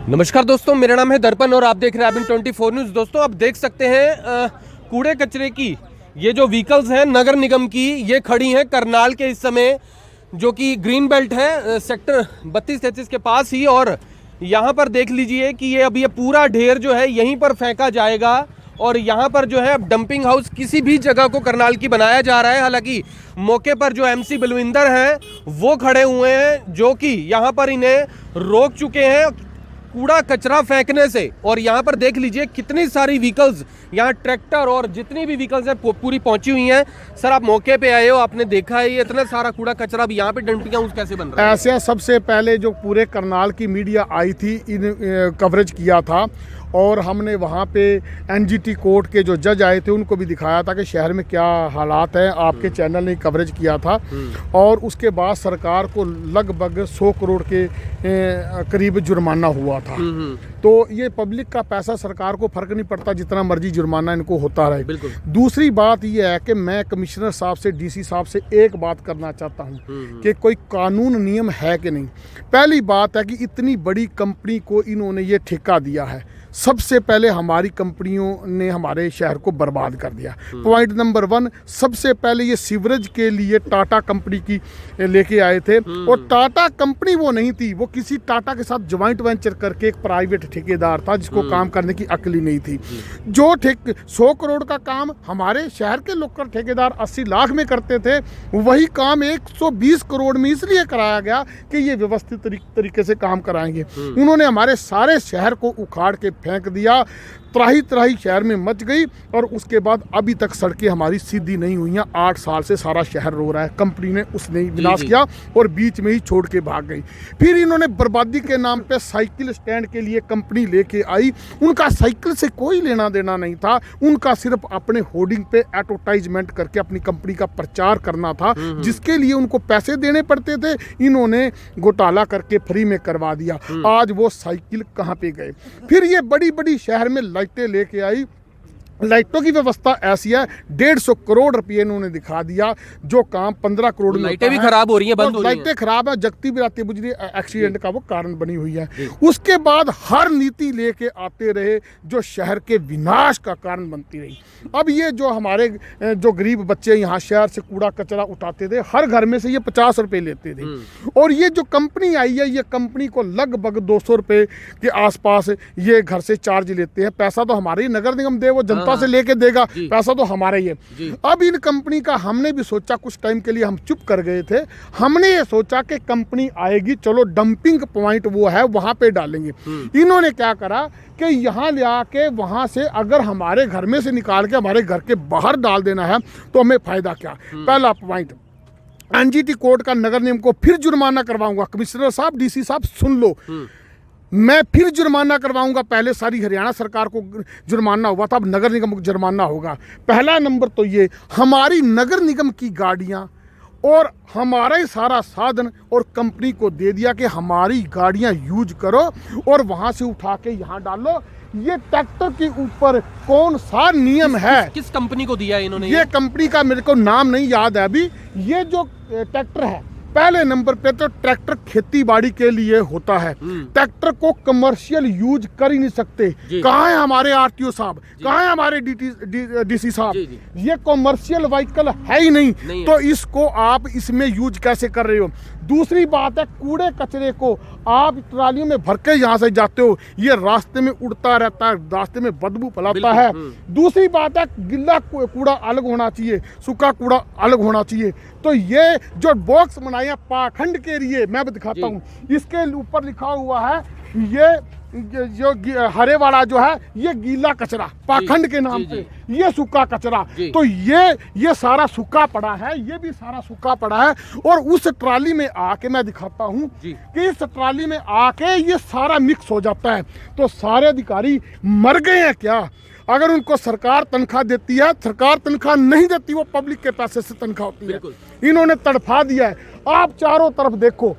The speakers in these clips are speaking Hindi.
नमस्कार दोस्तों, मेरा नाम है दर्पण और आप देख रहे हैं अबिन 24 न्यूज़। दोस्तों आप देख सकते हैं कूड़े कचरे की ये जो व्हीकल्स हैं नगर निगम की, ये खड़ी हैं करनाल के इस समय, जो कि ग्रीन बेल्ट है सेक्टर 32-33 के पास ही। और यहाँ पर देख लीजिए कि ये पूरा ढेर जो है यहीं पर फेंका जाएगा। और यहाँ पर जो है अब डंपिंग हाउस किसी भी जगह को करनाल की बनाया जा रहा है। हालांकि मौके पर जो एमसी बलविंदर हैं वो खड़े हुए हैं, जो कि यहाँ पर इन्हें रोक चुके हैं कूड़ा कचरा फेंकने से। और यहाँ पर देख लीजिए कितनी सारी व्हीकल्स, यहाँ ट्रैक्टर और जितनी भी व्हीकल्स हैं पूरी पहुंची हुई हैं। सर आप मौके पे आए हो, आपने देखा है ये इतना सारा कूड़ा कचरा, अब यहाँ पे डंपिंग हाउस कैसे बन रहा है? ऐसे सबसे पहले जो पूरे करनाल की मीडिया आई थी, कवरेज किया था और हमने वहाँ पे एनजीटी कोर्ट के जो जज आए थे उनको भी दिखाया था कि शहर में क्या हालात हैं। आपके चैनल ने कवरेज किया था और उसके बाद सरकार को लगभग 100 करोड़ के करीब जुर्माना हुआ था। तो ये पब्लिक का पैसा, सरकार को फर्क नहीं पड़ता, जितना मर्जी जुर्माना इनको होता रहे। दूसरी बात ये है कि मैं कमिश्नर साहब से, डीसी साहब से एक बात करना चाहता हूँ कि कोई कानून नियम है कि नहीं। पहली बात है कि इतनी बड़ी कंपनी को इन्होंने ये ठेका दिया है। सबसे पहले हमारी कंपनियों ने हमारे शहर को बर्बाद कर दिया। पॉइंट नंबर 1, सबसे पहले ये सीवरेज के लिए टाटा कंपनी की लेके आए थे और टाटा कंपनी वो नहीं थी, वो किसी टाटा के साथ ज्वाइंट वेंचर करके एक प्राइवेट ठेकेदार था जिसको काम करने की अक्ल ही नहीं थी। जो 100 करोड़ का काम हमारे शहर के लोकल ठेकेदार 80 लाख में करते थे, वही काम 120 करोड़ में इसलिए कराया गया कि ये व्यवस्थित तरीके से काम कराएंगे। उन्होंने हमारे सारे शहर को उखाड़ के फेंक दिया, त्राही त्राही शहर में मच गई और उसके बाद अभी तक सड़कें हमारी सीधी नहीं हुई हैं। 8 साल से सारा शहर रो रहा है। कंपनी ने उसने ही विनाश किया और बीच में ही छोड़ के भाग गई। फिर इन्होंने बर्बादी के नाम पे साइकिल स्टैंड के लिए कंपनी लेके आई। उनका साइकिल से कोई लेना देना नहीं था, उनका सिर्फ अपने होर्डिंग पे एडवर्टाइजमेंट करके अपनी कंपनी का प्रचार करना था, जिसके लिए उनको पैसे देने पड़ते थे। इन्होंने घोटाला करके फ्री में करवा दिया। आज वो साइकिल कहाँ पे गए? फिर ये बड़ी बड़ी शहर में लाइटें लेके आई। लाइटों की व्यवस्था ऐसी है, 150 करोड़ रुपये इन्होंने दिखा दिया, जो काम 15 करोड़ में लाइटें भी खराब हो रही हैं, बंद हो रही हैं। लाइटें खराब है, जगती बिराती बुझरी एक्सीडेंट का वो कारण बनी हुई है। उसके बाद हर नीति लेके आते रहे जो शहर के विनाश का कारण बनती रही। अब ये जो हमारे जो गरीब बच्चे यहाँ शहर से कूड़ा कचरा उठाते थे, हर घर में से ये 50 रुपये लेते थे। और ये जो कंपनी आई है, ये कंपनी को लगभग 200 रुपये के आसपास ये घर से चार्ज लेते हैं। पैसा तो हमारे ही नगर निगम दे, वो जनता से लेके देगा, पैसा तो हमारा ही है। अब इन कंपनी का हमने भी सोचा, कुछ टाइम के लिए हम चुप कर गए थे, हमने ये सोचा कि कंपनी आएगी, चलो डंपिंग पॉइंट वो है वहां पे डालेंगे। इन्होंने क्या करा कि यहाँ ले आके वहां से अगर हमारे घर में से निकाल के हमारे घर के बाहर डाल देना है तो हमें फायदा क्या? पहला पॉइंट, एनजीटी कोर्ट का नगर निगम को फिर जुर्माना करवाऊंगा। कमिश्नर साहब, डीसी साहब सुन लो, मैं फिर जुर्माना करवाऊंगा। पहले सारी हरियाणा सरकार को जुर्माना हुआ था, अब नगर निगम को जुर्माना होगा। पहला नंबर तो ये, हमारी नगर निगम की गाड़ियां और हमारा ही सारा साधन और कंपनी को दे दिया कि हमारी गाड़ियां यूज करो और वहां से उठा के यहाँ डालो। ये ट्रैक्टर के ऊपर कौन सा नियम है? किस कंपनी को दिया है इन्होंने? ये कंपनी का मेरे को नाम नहीं याद है अभी। ये जो ट्रैक्टर है, पहले नंबर पे तो ट्रैक्टर खेती बाड़ी के लिए होता है, ट्रैक्टर को कमर्शियल यूज कर ही नहीं सकते। कहाँ है हमारे आरटीओ साहब, कहाँ है हमारे डीसी साहब? ये कमर्शियल व्हीकल है ही नहीं, तो इसको आप इसमें यूज कैसे कर रहे हो? दूसरी बात है, कूड़े कचरे को आप ट्रालियों में भर के यहाँ से जाते हो, ये रास्ते में उड़ता रहता है, रास्ते में बदबू फैलाता है। दूसरी बात है, गिल्ला कूड़ा अलग होना चाहिए, सूखा कूड़ा अलग होना चाहिए। तो ये जो बॉक्स बनाए हैं पाखंड के लिए, मैं भी दिखाता हूँ, इसके ऊपर लिखा हुआ है ये जो हरे वाला जो है ये गीला कचरा पाखंड के नाम पे, ये सूखा कचरा। तो ये सारा सूखा पड़ा है, ये भी सारा सूखा पड़ा है। और उस ट्राली में आके मैं दिखाता हूँ कि इस ट्राली में आके ये सारा मिक्स हो जाता है। तो सारे अधिकारी मर गए हैं क्या? अगर उनको सरकार तनख्वाह देती है, सरकार तनख्वाह नहीं देती, वो पब्लिक के पैसे से तनख्वाह होती है। इन्होंने तड़फा दिया है। आप चारों तरफ देखो,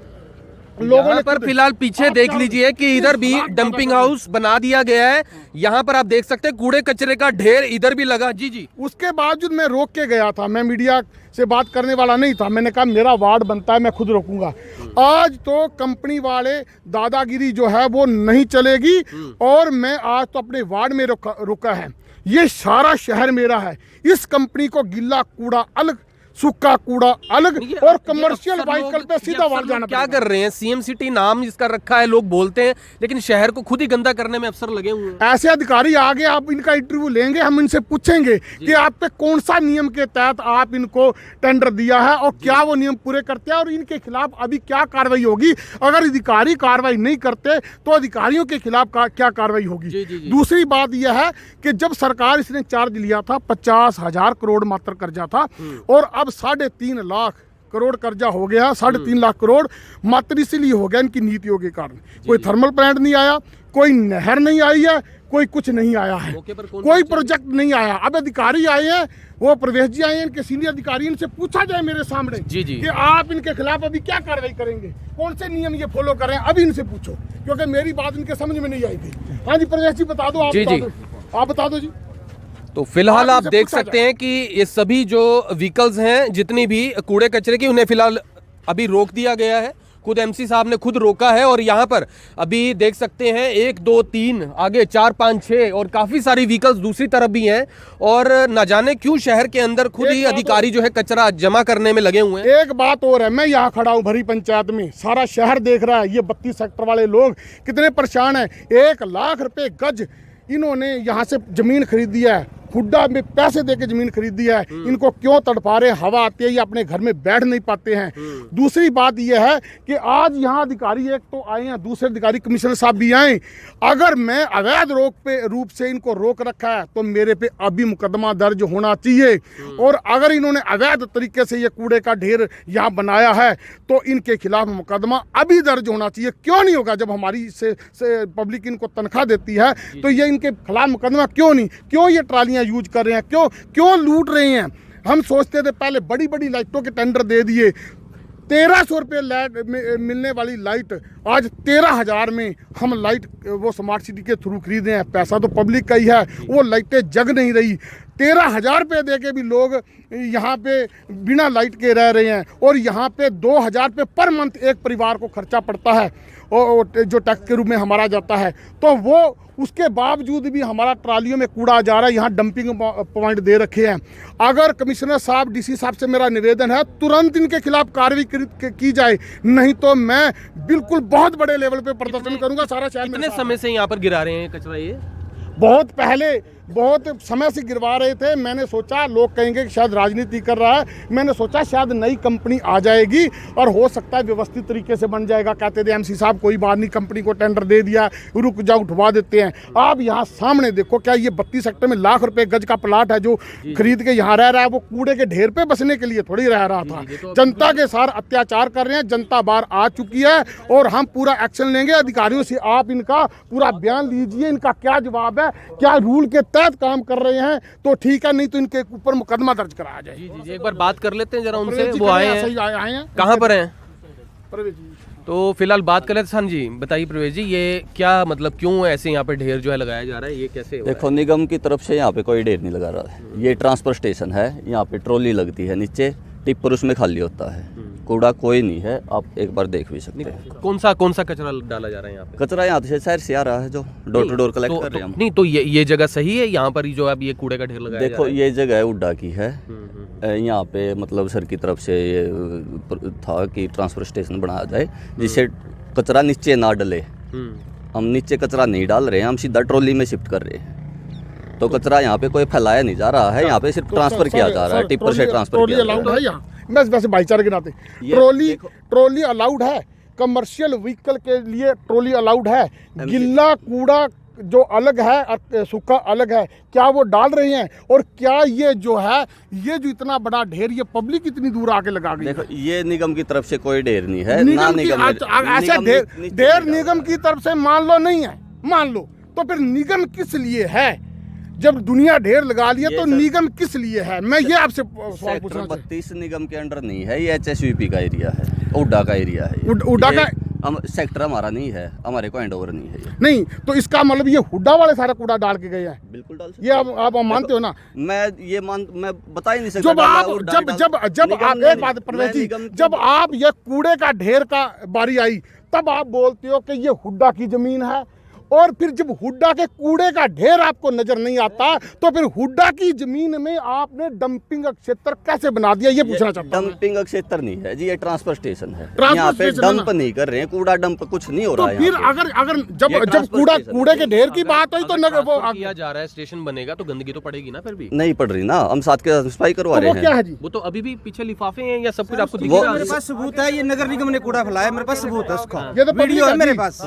लोगों ने पर फिलहाल पीछे देख लीजिए कि इधर भी डंपिंग हाउस बना दिया गया है। यहाँ पर आप देख सकते हैं कूड़े कचरे का ढेर इधर भी लगा। जी जी। उसके बावजूद मैं रोक के गया था, मैं मीडिया से बात करने वाला नहीं था, मैंने कहा मेरा वार्ड बनता है, मैं खुद रोकूंगा। आज तो कंपनी वाले दादागिरी जो है वो नहीं चलेगी और मैं आज तो अपने वार्ड में रुका है। ये सारा शहर मेरा है। इस कंपनी को गिल्ला कूड़ा अलग, सूखा कूड़ा अलग और कमर्शियल व्हीकल पे सीधा वार्ड जाना। क्या कर रहे हैं? सीएम सिटी नाम जिसका रखा है, लोग बोलते हैं, लेकिन शहर को खुद ही गंदा करने में अफसर लगे हुए हैं। ऐसे अधिकारी आगे आप इनका इंटरव्यू लेंगे, हम इनसे पूछेंगे कि आप पे कौन सा नियम के तहत आप इनको टेंडर दिया है और क्या वो नियम पूरे करते हैं और इनके खिलाफ अभी क्या कार्रवाई होगी। अगर अधिकारी कार्रवाई नहीं करते तो अधिकारियों के खिलाफ क्या कार्रवाई होगी। दूसरी बात यह है कि जब सरकार इसने चार्ज लिया था 50,000 करोड़ मात्र कर्जा था और अब 3.5 लाख करोड़ कर्जा हो गया। 3.5 लाख करोड़ मात्र इसलिए हो गया इनकी नीतियों के कारण। कोई थर्मल प्लांट नहीं आया, कोई नहर नहीं आई है, कोई कुछ नहीं आया है, कोई प्रोजेक्ट नहीं आया। अब अधिकारी आए हैं, वो प्रवेश जी आए हैं, इनके सीनियर अधिकारी, इनसे पूछा जाए मेरे सामने कि आप इनके खिलाफ अभी क्या कार्रवाई करेंगे, कौन से नियम ये फॉलो कर रहे हैं, अभी इनसे पूछो, क्योंकि मेरी बात इनके समझ में नहीं आई थी। हाँ जी प्रवेश जी बता दो, आप बता दो जी। तो फिलहाल आप देख सकते हैं कि ये सभी जो व्हीकल्स हैं, जितनी भी कूड़े कचरे की, उन्हें फिलहाल अभी रोक दिया गया है। खुद एमसी साहब ने खुद रोका है और यहाँ पर अभी देख सकते हैं 1 2 3 आगे 4 5 6 और काफी सारी व्हीकल्स दूसरी तरफ भी हैं और न जाने क्यों शहर के अंदर खुद ही अधिकारी जो है कचरा जमा करने में लगे हुए हैं। एक बात और है, मैं यहाँ खड़ा हूँ भरी पंचायत में, सारा शहर देख रहा है, ये 32 सेक्टर वाले लोग कितने परेशान हैं। 1 लाख रुपए गज इन्होंने यहाँ से जमीन खरीदी है, खुड्डा में पैसे देके जमीन खरीदी है। इनको क्यों तड़पा रहे? हवा आती है, ये अपने घर में बैठ नहीं पाते हैं। दूसरी बात यह है कि आज यहाँ अधिकारी एक तो आए हैं, दूसरे अधिकारी कमिश्नर साहब भी आए। अगर मैं अवैध रूप से इनको रोक रखा है तो मेरे पे अभी मुकदमा दर्ज होना चाहिए और अगर इन्होंने अवैध तरीके से ये कूड़े का ढेर यहाँ बनाया है तो इनके खिलाफ मुकदमा अभी दर्ज होना चाहिए। क्यों नहीं होगा? जब हमारी से पब्लिक इनको तनख्वाह देती है तो ये इनके खिलाफ मुकदमा क्यों नहीं? क्यों ये ट्रालियाँ यूज कर रहे हैं? क्यों लूट रहे हैं? हम सोचते थे पहले बड़ी बड़ी लाइटों के टेंडर दे दिए, 1300 रुपये लाइट मिलने वाली लाइट आज 13,000 में हम लाइट वो स्मार्ट सिटी के थ्रू खरीदे हैं। पैसा तो पब्लिक का ही है, वो लाइटें जग नहीं रही। 13,000 रुपये दे के भी लोग यहाँ पे बिना लाइट के रह रहे हैं और यहाँ पे 2,000 रुपये पर मंथ एक परिवार को खर्चा पड़ता है और जो टैक्स के रूप में हमारा जाता है। तो वो उसके बावजूद भी हमारा ट्रालियों में कूड़ा जा रहा है। यहाँ डंपिंग पॉइंट दे रखे हैं। अगर कमिश्नर साहब, डीसी साहब से मेरा निवेदन है तुरंत इनके खिलाफ कार्रवाई की जाए, नहीं तो मैं बिल्कुल बहुत बड़े लेवल पे प्रदर्शन करूंगा। सारा शहर कितने समय से यहाँ पर गिरा रहे हैं कचरा? ये बहुत पहले बहुत समय से गिरवा रहे थे। मैंने सोचा लोग कहेंगे कि शायद राजनीति कर रहा है, मैंने सोचा शायद नई कंपनी आ जाएगी और हो सकता है व्यवस्थित तरीके से बन जाएगा। कहते थे एमसी साहब कोई बात नहीं, कंपनी को टेंडर दे दिया, रुक जाओ उठवा देते हैं। आप यहाँ सामने देखो, क्या ये 32 सेक्टर में लाख रुपए गज का प्लाट है जो खरीद के यहाँ रह रहा है? वो कूड़े के ढेर पे बसने के लिए थोड़ी रह रहा था। जनता के साथ अत्याचार कर रहे हैं। जनता बाहर आ चुकी है और हम पूरा एक्शन लेंगे। अधिकारियों से आप इनका पूरा बयान लीजिए, इनका क्या जवाब है, क्या रूल के तहत काम कर रहे हैं तो ठीक है, नहीं तो इनके ऊपर मुकदमा दर्ज कराया जाए। जी एक बार बात कर लेते हैं जरा उनसे। वो आए हैं, कहाँ पर हैं? प्रवेश जी तो फिलहाल बात कर लेते हैं। हाँ जी बताइए प्रवेश जी, ये क्या मतलब क्यों ऐसे यहाँ पे ढेर जो है लगाया जा रहा है, ये कैसे? देखो, निगम की तरफ से यहाँ पे कोई ढेर नहीं लगा रहा है। ये ट्रांसफर स्टेशन है, यहाँ पे ट्रॉली लगती है, नीचे टिप्पर उसमें खाली होता है, कूड़ा कोई नहीं है। आप एक बार देख भी सकते हैं। कौन सा कचरा डाला जा रहा है यहाँ पे? कचरा यहाँ से शहर से आ रहा है, जो डोर टू डोर कलेक्ट कर रहे हैं हम। नहीं तो ये जगह सही है यहाँ पर जो अब ये कूड़े का ढेर लगाया जा रहा देखो, ये जगह उड्डा की है। यहाँ पे मतलब सर की तरफ से ये था कि ट्रांसफर स्टेशन बनाया जाए जिससे कचरा नीचे ना डले। हम नीचे कचरा नहीं डाल रहे हैं, हम सीधा ट्रॉली में शिफ्ट कर रहे हैं। तो कचरा यहाँ पे कोई फैलाया नहीं जा रहा है, यहाँ पे सिर्फ ट्रांसफर किया जा रहा है, टिप्पर से ट्रांसफर किया जा रहा है। बस वैसे भाईचारे के नाते ट्रॉली अलाउड है, कमर्शियल व्हीकल के लिए ट्रॉली अलाउड है। गिल्ला कूड़ा जो अलग है और सूखा अलग है, क्या वो डाल रहे हैं? और क्या ये जो है, ये जो इतना बड़ा ढेर, ये पब्लिक इतनी दूर आके लगा गई? देखो, ये निगम की तरफ से कोई ढेर नहीं है। ऐसा ढेर निगम की तरफ से मान लो नहीं है, मान लो तो फिर निगम किस लिए है? जब दुनिया ढेर लगा लिया तो निगम किस लिए है? मैं ये आपसे सवाल पूछना 32 निगम के अंडर नहीं है, ये HSVP का एरिया है, उड्डा का एरिया है। उड्डा का हम सेक्टर हमारा नहीं है, हमारे को हैंड ओवर नहीं है ये। नहीं तो इसका मतलब ये हुड्डा वाले सारा कूड़ा डाल के गए हैं, बिल्कुल डाल सकते ये आप मानते हो ना? मैं बता ही नहीं सकता। जब आप जब आप एक बात प्रवेश जी, जब आप ये कूड़े का ढेर का बारी आई तब आप बोलते हो कि ये हुड्डा की जमीन है, और फिर जब हुड्डा के कूड़े का ढेर आपको नजर नहीं आता तो फिर हुड्डा की जमीन में आपने डंपिंग क्षेत्र कैसे बना दिया, ये पूछना चाहता हूं। डंपिंग क्षेत्र नहीं है जी, ये ट्रांसफर स्टेशन है। ट्रांसफर यहाँ पे स्टेशन है डंप नहीं कर रहे हैं, कूड़ा डंप कुछ नहीं हो तो रहा है। फिर यहाँ पे। अगर जब ये जब ट्रांसफर कूड़ा स्टेशन कूड़े के ढेर की अगर- बात हुई तो अगर नगर वो ट्रांसफर किया जा रहा है, स्टेशन बनेगा तो गंदगी तो पड़ेगी ना फिर भी। नहीं पड़ रही ना, हम साथ के साथ सफाई करवा तो रहे वो क्या हैं। है जी? वो तो अभी भी पीछे लिफाफे हैं या सब कुछ आपको दिख वो- रहा है? मेरे पास सबूत है, ये नगर निगम ने कूड़ा फैलाया, मेरे पास सबूत है उसका। ये तो वीडियो पब्लिक है है मेरे जी। पास,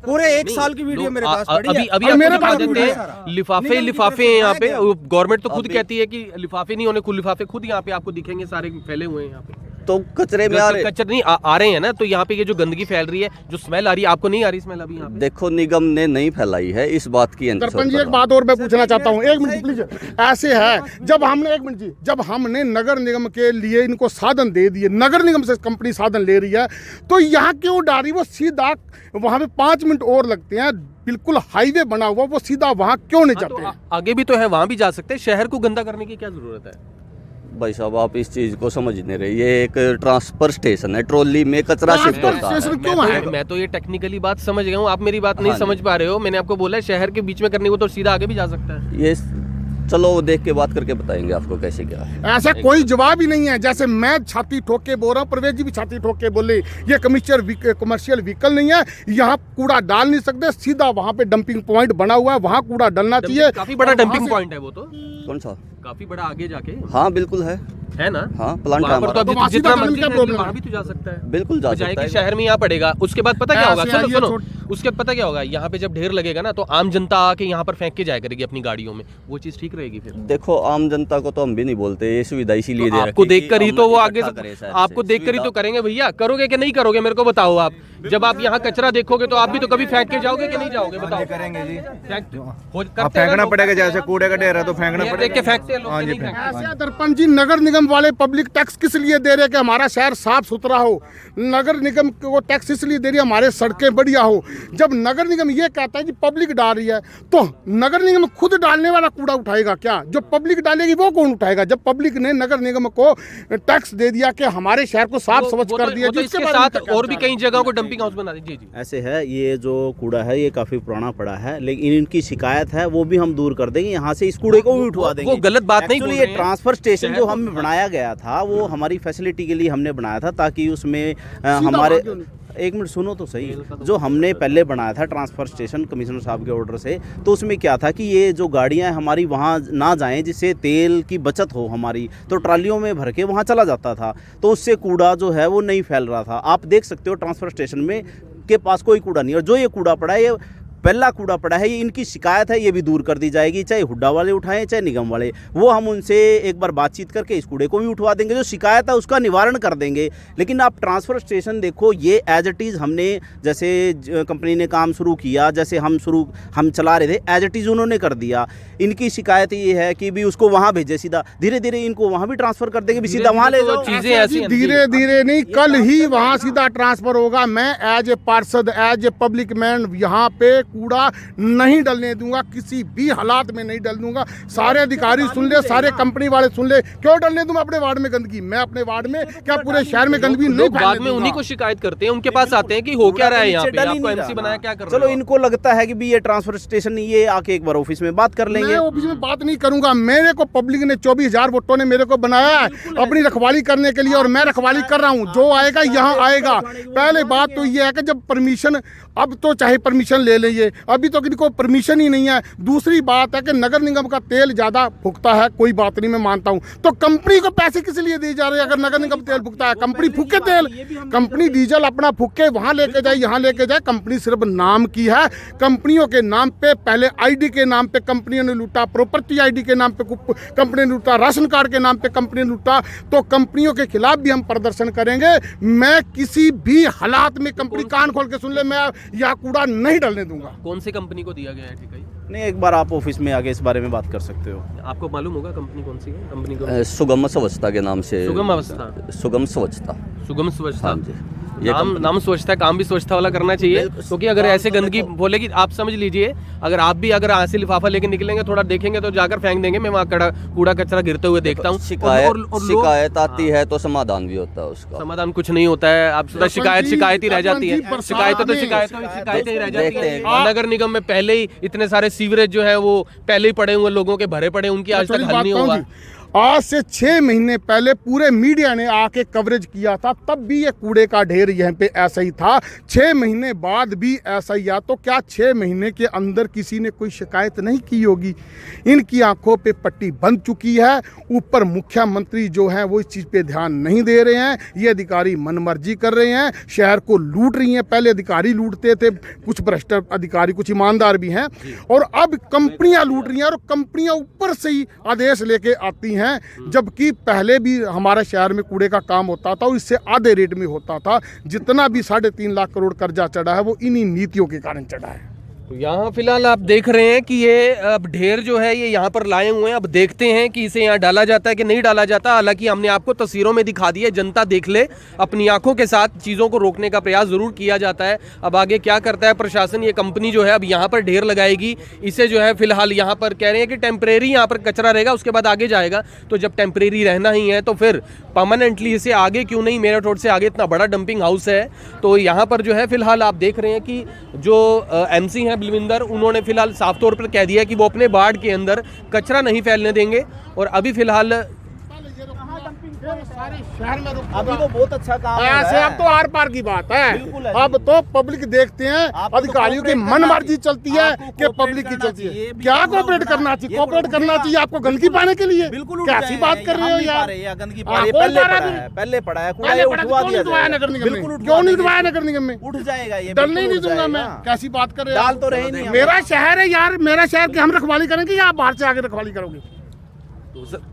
पूरे एक साल की वीडियो मेरे पास पड़ी है। अभी और आपको मेरे दिखा पास देते भी हैं लिफाफे निगम की लिफाफे तरफ हैं से यहाँ पे। बनाया गया। गवर्नमेंट तो खुद अभी- कहती है कि लिफाफे नहीं होने, खुद लिफाफे खुद यहाँ पे आपको दिखेंगे, सारे फैले हुए हैं यहाँ पे। तो कचरे में आ रहे। कचरे नहीं आ रहे हैं ना, तो यहाँ पे ये जो गंदगी फैल रही है, जो स्मेल आ रही है, आपको नहीं आ रही स्मेल अभी यहाँ पे? देखो निगम ने नहीं फैलाई है, इस बात की सरपंच जी एक बात और मैं पूछना चाहता हूँ, एक मिनट प्लीज। ऐसे है जब हमने एक मिनट जी, जब हमने नगर निगम के लिए इनको साधन दे दिए, नगर निगम से कंपनी साधन ले रही है, तो यहाँ क्यों डाली? वो सीधा वहाँ पे 5 मिनट और लगते हैं, बिल्कुल हाईवे बना हुआ, वो सीधा वहाँ क्यों नहीं हाँ, जाते तो हैं? आगे भी तो है, वहाँ भी जा सकते हैं। शहर को गंदा करने की क्या जरूरत है? भाई साहब आप इस चीज को समझ नहीं रहे, ये एक ट्रांसफर स्टेशन है, ट्रॉली में कचरा शिफ्ट होता है। स्टेशन क्यों है? मैं तो ये टेक्निकली बात समझ गया हूँ, आप मेरी बात नहीं हाँ समझ पा रहे हो। मैंने आपको बोला है शहर के बीच में करने को, तो सीधा आगे भी जा सकता है। ये चलो वो देख के बात करके बताएंगे आपको कैसे क्या है। ऐसा कोई जवाब ही नहीं है। जैसे मैं छाती ठोक के बोल रहा हूँ, प्रवेश जी भी छाती ठोक के बोले ये कमर्शियल व्हीकल नहीं है, यहाँ कूड़ा डाल नहीं सकते, सीधा वहाँ पे डंपिंग पॉइंट बना हुआ है, वहाँ कूड़ा डालना चाहिए। काफी बड़ा और वहाँ डंपिंग से- पॉइंट है वो तो, कौन सा? काफी बड़ा आगे जाके हाँ बिल्कुल है ना। हाँ प्लांट है वहाँ पर तो हमारा। अभी तो वहाँ जितना सीधा मर्जी क्या है, प्रॉब्लम वहाँ है? भी तो जा सकता है। बिल्कुल जा बजाय सकता कि है। शहर में यहाँ पड़ेगा, उसके बाद पता क्या होगा? ऐसे सुनो आइए, सुनो, उसके बाद पता क्या होगा? यहाँ पे जब ढेर लगेगा ना, तो आम जनता आके यहाँ पर फेंक के जाया करेगी अपनी गाड़ियों में, वो चीज ठीक रहेगी फिर? देखो आम जनता को तो हम भी नहीं बोलते, ये सुविधा इसीलिए दे आपको रखी है देखकर कि ही हम तो वो आगे इकट्ठा करें शहर आपको से। देखकर ही तो सुविधा- करेंगे भैया। करोगे कि नहीं करोगे मेरे को बताओ आप। जब आप यहाँ कचरा देखोगे तो आप भी तो कभी फेंक के जाओगे कि नहीं जाओगे? बताओ। करेंगे जी, अब फेंकना पड़ेगा, जैसे कूड़े का ढेर है तो फेंकना देख के पड़ेगा। फेंकते हैं लोग हाँ कि जी, नहीं फेंकते? ऐसे दर्पण जी, नगर निगम वाले पब्लिक टैक्स किस लिए दे रहे हैं? कि हमारा शहर साफ सुथरा हो। नगर निगम को टैक्स इसलिए दे रही है हमारे सड़कें बढ़िया हो। जब नगर निगम ये कहता है कि पब्लिक डाल रही है, तो नगर निगम खुद डालने वाला कूड़ा उठाएगा क्या? जो पब्लिक डालेगी वो कौन उठाएगा? जब पब्लिक ने नगर निगम को टैक्स दे दिया कि हमारे शहर को साफ स्वच्छ कर दिया, वो तो जिसके इसके बारे में साथ क्या और भी कहना कई जगहों को डंपिंग हाउस बना दीजिए जी। ऐसे है, ये जो कूड़ा है ये काफ़ी पुराना पड़ा है, लेकिन इनकी शिकायत है वो भी हम दूर कर देंगे, यहाँ से इस कूड़े को भी उठवा देंगे। वो गलत बात नहीं बोल Actually, रहे ये हैं। ट्रांसफर स्टेशन शहर जो को- हमें बनाया गया था वो हमारी फैसिलिटी के लिए हमने बनाया था, ताकि उसमें सीधा हमारे वहाँ क्यों नहीं? एक मिनट सुनो तो सही। जो हमने पहले बनाया था ट्रांसफर स्टेशन कमिश्नर साहब के ऑर्डर से, तो उसमें क्या था कि ये जो गाड़ियां हमारी वहाँ ना जाएं, जिससे तेल की बचत हो हमारी, तो ट्रालियों में भर के वहाँ चला जाता था, तो उससे कूड़ा जो है वो नहीं फैल रहा था। आप देख सकते हो ट्रांसफर स्टेशन में के पास कोई कूड़ा नहीं, और जो ये कूड़ा पड़ा है ये पहला कूड़ा पड़ा है, ये इनकी शिकायत है, ये भी दूर कर दी जाएगी, चाहे हुड्डा वाले उठाएं चाहे निगम वाले। वो हम उनसे एक बार बातचीत करके इस कूड़े को भी उठवा देंगे, जो शिकायत है उसका निवारण कर देंगे। लेकिन आप ट्रांसफ़र स्टेशन देखो, ये एज इट इज़ हमने जैसे कंपनी ने काम शुरू किया, जैसे हम चला रहे थे, एज इट इज़ उन्होंने कर दिया। इनकी शिकायत ये है कि भी उसको वहाँ भेजे सीधा, धीरे धीरे इनको वहाँ भी ट्रांसफ़र कर देंगे, भी सीधा वहाँ ले जाओ। चीजें ऐसी हैं। धीरे धीरे नहीं, कल ही वहाँ सीधा ट्रांसफर होगा। मैं एज ए पार्षद, एज ए पब्लिक मैन यहाँ पे कूड़ा नहीं डलने दूंगा, किसी भी हालात में नहीं डल दूंगा। सारे अधिकारी सुन ले, सारे कंपनी वाले सुन ले। क्यों डलने दूं अपने वार्ड में गंदगी? मैं अपने वार्ड में क्या पूरे शहर में गंदगी नहीं लोग बाद फैलने में उन्हीं दूंगा। को शिकायत करते हैं, उनके पास आते हैं कि हो क्या रहा है यहाँ पे, आपको एमसी बनाया क्या कर रहे हो? चलो इनको लगता है कि भी ये ट्रांसफर स्टेशन नहीं, ये आके एक बार ऑफिस में बात कर लेंगे। मैं ऑफिस में बात नहीं करूंगा। मेरे को पब्लिक ने 24,000 वोटों ने मेरे को बनाया है अपनी रखवाली करने के लिए, और मैं रखवाली कर रहा हूं। जो आएगा यहाँ आएगा। पहले बात तो ये है कि जब परमिशन, अब तो चाहे परमिशन ले लीजिए, अभी तो किसी को परमिशन ही नहीं है। दूसरी बात है कि नगर निगम का तेल ज़्यादा फूकता है, कोई बात नहीं, मैं मानता हूँ। तो कंपनी को पैसे किस लिए दिए जा रहे हैं? अगर नगर निगम तेल फूकता है, कंपनी फूके तेल, कंपनी डीजल अपना फूके वहाँ लेके जाए, यहाँ लेके जाए। कंपनी सिर्फ नाम की है। कंपनियों के नाम पे, पहले आईडी के नाम पे कंपनियों ने लूटा, प्रॉपर्टी आईडी के नाम पे कंपनी ने लूटा, राशन कार्ड के नाम पे कंपनी ने लूटा। तो कंपनियों के खिलाफ भी हम प्रदर्शन करेंगे। मैं किसी भी हालात में, कंपनी कान खोल के सुन ले, मैं यहाँ कूड़ा नहीं डालने दूंगा। कौन सी कंपनी को दिया गया है ठेका? नहीं, एक बार आप ऑफिस में आके इस बारे में बात कर सकते हो। आपको मालूम होगा कंपनी कौन सी है? कंपनी को सुगम स्वच्छता के नाम से। सुगम अवस्था, सुगम स्वच्छता। सुगम स्वच्छता। हाँ जी। ये नाम स्वच्छता, काम भी स्वच्छता वाला करना चाहिए, क्योंकि अगर ऐसे गंदगी बोलेगी, आप समझ लीजिए अगर आप भी अगर यहाँ से लिफाफा लेके निकलेंगे, थोड़ा देखेंगे तो जाकर फेंक देंगे। मैं वहाँ कूड़ा कचरा गिरते हुए देखता हूँ। शिकायत आती है तो समाधान भी होता है, उसका समाधान कुछ नहीं होता है। आप सीधा शिकायत ही रह जाती है। शिकायतें ही रह जाती है। नगर निगम में पहले ही इतने सारे सीवरेज जो है वो पहले ही पड़े हुए, लोगों के भरे पड़े, उनकी आज तक हल नहीं हुआ। आज से 6 महीने पहले पूरे मीडिया ने आके कवरेज किया था, तब भी ये कूड़े का ढेर यहाँ पे ऐसा ही था। 6 महीने बाद भी ऐसा ही है। तो क्या 6 महीने के अंदर किसी ने कोई शिकायत नहीं की होगी? इनकी आंखों पे पट्टी बंध चुकी है। ऊपर मुख्यमंत्री जो हैं वो इस चीज़ पे ध्यान नहीं दे रहे हैं। ये अधिकारी मनमर्जी कर रहे हैं, शहर को लूट रही हैं। पहले अधिकारी लूटते थे, कुछ भ्रष्ट अधिकारी, कुछ ईमानदार भी हैं, और अब कंपनियां लूट रही हैं, और कंपनियां ऊपर से ही आदेश लेके आती हैं। जबकि पहले भी हमारे शहर में कूड़े का काम होता था और इससे आधे रेट में होता था। जितना भी 3.5 लाख करोड़ कर्जा चढ़ा है वो इन्हीं नीतियों के कारण चढ़ा है। यहाँ फिलहाल आप देख रहे हैं कि ये अब ढेर जो है ये यहाँ पर लाए हुए हैं। अब देखते हैं कि इसे यहाँ डाला जाता है कि नहीं डाला जाता। हालांकि हमने आपको तस्वीरों में दिखा दी है, जनता देख ले, अपनी आंखों के साथ चीज़ों को रोकने का प्रयास जरूर किया जाता है। अब आगे क्या करता है प्रशासन, ये कंपनी जो है अब यहाँ पर ढेर लगाएगी। इसे जो है फिलहाल यहाँ पर कह रहे हैं कि टेम्परेरी यहाँ पर कचरा रहेगा, उसके बाद आगे जाएगा। तो जब टेम्परेरी रहना ही है तो फिर परमानेंटली इसे आगे क्यों नहीं, मेरठ रोड से आगे इतना बड़ा डंपिंग हाउस है। तो यहाँ पर जो है फिलहाल आप देख रहे हैं कि जो MC हैं बलविंदर, उन्होंने फिलहाल साफ तौर पर कह दिया कि वो अपने वार्ड के अंदर कचरा नहीं फैलने देंगे। और अभी फिलहाल अभी तो बहुत अच्छा काम है। ऐसे अब तो आर पार की बात है। अब तो पब्लिक देखते हैं, अधिकारियों की मनमर्जी चलती है कि पब्लिक की चलती है। क्या कोऑपरेट करना चाहिए? कोऑपरेट करना चाहिए आपको गंदगी पाने के लिए? बिल्कुल कैसी बात कर रहे हो यार? गंदगी पहले पड़ा है, कूड़ा उठवा दिया जाए। नगर निगम में क्यों नहीं उठवाया? नगर निगम में उठ जाएगा ये, डलने ही नहीं दूंगा मैं। कैसी बात कर रहे हो? डाल तो रहे नहीं। मेरा शहर है यार, मेरा शहर की हम रखवाली करेंगे या आप बाहर से आगे रखवाली करोगे?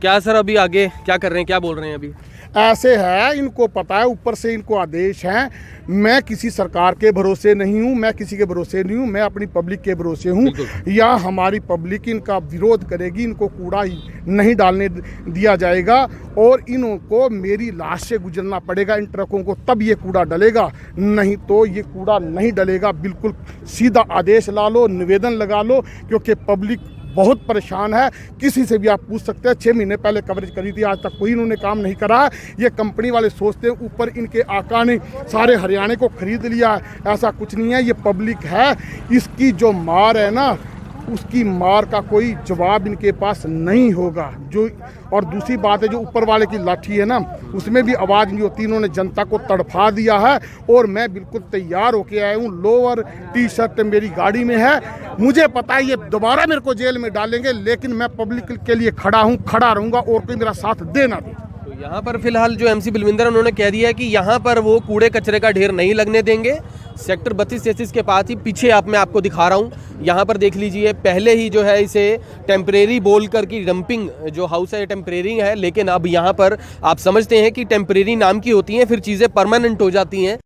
क्या सर अभी आगे क्या कर रहे हैं, क्या बोल रहे हैं अभी? ऐसे है, इनको पता है, ऊपर से इनको आदेश हैं। मैं किसी सरकार के भरोसे नहीं हूँ, मैं किसी के भरोसे नहीं हूँ, मैं अपनी पब्लिक के भरोसे हूँ। या हमारी पब्लिक इनका विरोध करेगी, इनको कूड़ा नहीं डालने दिया जाएगा और इनको मेरी लाश से गुजरना पड़ेगा इन ट्रकों को, तब ये कूड़ा डलेगा, नहीं तो ये कूड़ा नहीं डलेगा। बिल्कुल सीधा आदेश ला लो, निवेदन लगा लो, क्योंकि पब्लिक बहुत परेशान है। किसी से भी आप पूछ सकते हैं। 6 महीने पहले कवरेज करी थी, आज तक कोई इन्होंने काम नहीं करा। ये कंपनी वाले सोचते हैं ऊपर इनके आका ने सारे हरियाणा को खरीद लिया, ऐसा कुछ नहीं है। ये पब्लिक है, इसकी जो मार है ना, उसकी मार का कोई जवाब इनके पास नहीं होगा। जो और दूसरी बात है, जो ऊपर वाले की लाठी है ना, उसमें भी आवाज़ नहीं होती। इन्होंने जनता को तड़फा दिया है और मैं बिल्कुल तैयार होके आया हूँ। लोअर टी-शर्ट मेरी गाड़ी में है। मुझे पता है ये दोबारा मेरे को जेल में डालेंगे, लेकिन मैं पब्लिक के लिए खड़ा हूँ, खड़ा रहूँगा और कोई मेरा साथ देना दे। तो यहाँ पर फिलहाल जो MC बलविंदर उन्होंने कह दिया है कि यहाँ पर वो कूड़े कचरे का ढेर नहीं लगने देंगे। सेक्टर 32-33 के पास ही पीछे मैं आपको दिखा रहा हूँ, यहाँ पर देख लीजिए। पहले ही जो है इसे टेम्परेरी बोलकर की डंपिंग जो हाउस है टेम्परेरी है, लेकिन अब यहाँ पर आप समझते हैं कि टेम्परेरी नाम की होती हैं, फिर चीज़ें परमानेंट हो जाती हैं।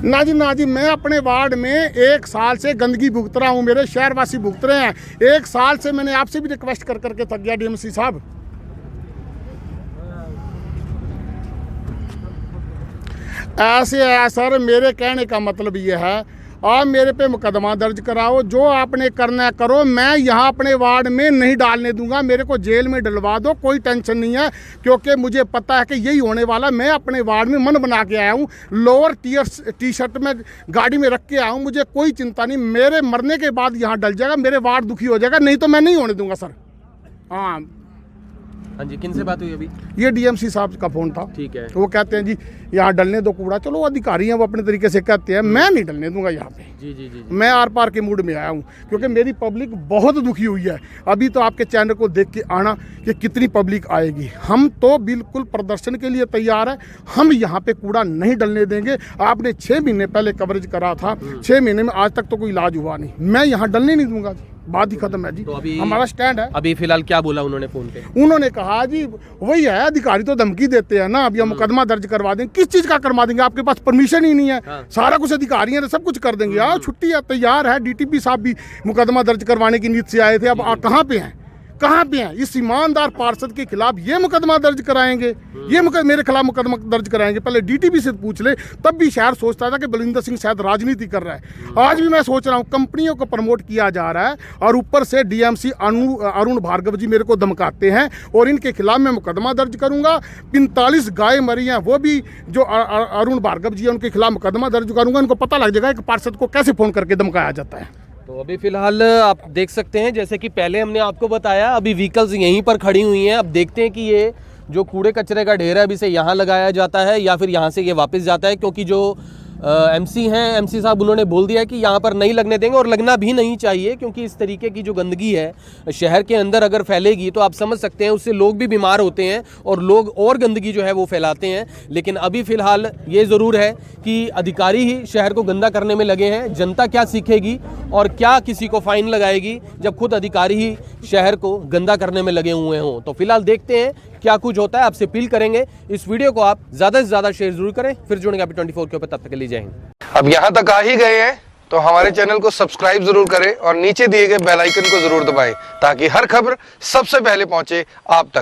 ना जी, मैं अपने वार्ड में 1 साल से गंदगी भुगत रहा हूँ, मेरे शहरवासी भुगत रहे हैं। 1 साल से मैंने आपसे भी रिक्वेस्ट कर करके थक गया DMC साहब। ऐसे है सर, मेरे कहने का मतलब ये है, आप मेरे पे मुकदमा दर्ज कराओ, जो आपने करना है करो। मैं यहाँ अपने वार्ड में नहीं डालने दूंगा, मेरे को जेल में डलवा दो, कोई टेंशन नहीं है, क्योंकि मुझे पता है कि यही होने वाला। मैं अपने वार्ड में मन बना के आया हूँ, लोअर टी-शर्ट में गाड़ी में रख के आया हूँ, मुझे कोई चिंता नहीं। मेरे मरने के बाद यहाँ डल जाएगा, मेरे वार्ड दुखी हो जाएगा, नहीं तो मैं नहीं होने दूंगा सर। हाँ जी, किन से बात हुई अभी? ये DMC साहब का फ़ोन था। ठीक है। वो कहते हैं जी यहाँ डलने दो कूड़ा। चलो अधिकारी हैं, वो अपने तरीके से कहते हैं, मैं नहीं डलने दूंगा यहाँ पे। जी। मैं आर पार के मूड में आया हूँ, क्योंकि मेरी पब्लिक बहुत दुखी हुई है। अभी तो आपके चैनल को देख के आना कि कितनी पब्लिक आएगी। हम तो बिल्कुल प्रदर्शन के लिए तैयार है, हम यहाँ पे कूड़ा नहीं डलने देंगे। आपने 6 महीने पहले कवरेज करा था, 6 महीने में आज तक तो कोई इलाज हुआ नहीं। मैं यहाँ डलने नहीं दूंगा जी, बात ही खत्म है जी। तो अभी हमारा स्टैंड है। अभी फिलहाल क्या बोला उन्होंने फोन पे? उन्होंने कहा जी वही है, अधिकारी तो धमकी देते हैं ना, अब या मुकदमा दर्ज करवा देंगे। किस चीज़ का करवा देंगे? आपके पास परमिशन ही नहीं है। सारा कुछ अधिकारी है, सब कुछ कर देंगे। यार छुट्टी है, तैयार है। DTP साहब भी मुकदमा दर्ज करवाने की नीयत से आए थे, अब कहाँ पे हैं? कहाँ पे हैं? इस ईमानदार पार्षद के खिलाफ ये मुकदमा दर्ज कराएंगे, ये मेरे खिलाफ मुकदमा दर्ज कराएंगे। पहले डीटीपी से पूछ ले, तब भी शहर सोचता था कि बलविंदर सिंह शायद राजनीति कर रहा है। आज भी मैं सोच रहा हूँ कंपनियों को प्रमोट किया जा रहा है और ऊपर से डीएमसी अरुण भार्गव जी मेरे को धमकाते हैं और इनके खिलाफ मैं मुकदमा दर्ज करूंगा। 45 गाय मरी हैं, वो भी जो अरुण भार्गव जी है उनके खिलाफ मुकदमा दर्ज करूंगा। इनको पता लग जाएगा कि पार्षद को कैसे फोन करके धमकाया जाता है। तो अभी फिलहाल आप देख सकते हैं, जैसे कि पहले हमने आपको बताया, अभी व्हीकल्स यहीं पर खड़ी हुई हैं। अब देखते हैं कि ये जो कूड़े कचरे का ढेर है अभी से यहाँ लगाया जाता है या फिर यहाँ से ये वापस जाता है, क्योंकि जो एमसी हैं, एमसी साहब उन्होंने बोल दिया है कि यहाँ पर नहीं लगने देंगे और लगना भी नहीं चाहिए, क्योंकि इस तरीके की जो गंदगी है शहर के अंदर अगर फैलेगी तो आप समझ सकते हैं उससे लोग भी बीमार होते हैं और लोग और गंदगी जो है वो फैलाते हैं। लेकिन अभी फ़िलहाल ये ज़रूर है कि अधिकारी ही शहर को गंदा करने में लगे हैं। जनता क्या सीखेगी और क्या किसी को फ़ाइन लगाएगी जब खुद अधिकारी ही शहर को गंदा करने में लगे हुए हों। तो फिलहाल देखते हैं क्या कुछ होता है। आपसे अपील करेंगे इस वीडियो को आप ज़्यादा से ज़्यादा शेयर जरूर करें। फिर जुड़ेंगे अभी 24 के ऊपर, तब तक के लिए जय हिंद। अब यहाँ तक आ ही गए हैं तो हमारे चैनल को सब्सक्राइब जरूर करें और नीचे दिए गए बेल आइकन को जरूर दबाएं ताकि हर खबर सबसे पहले पहुंचे आप तक।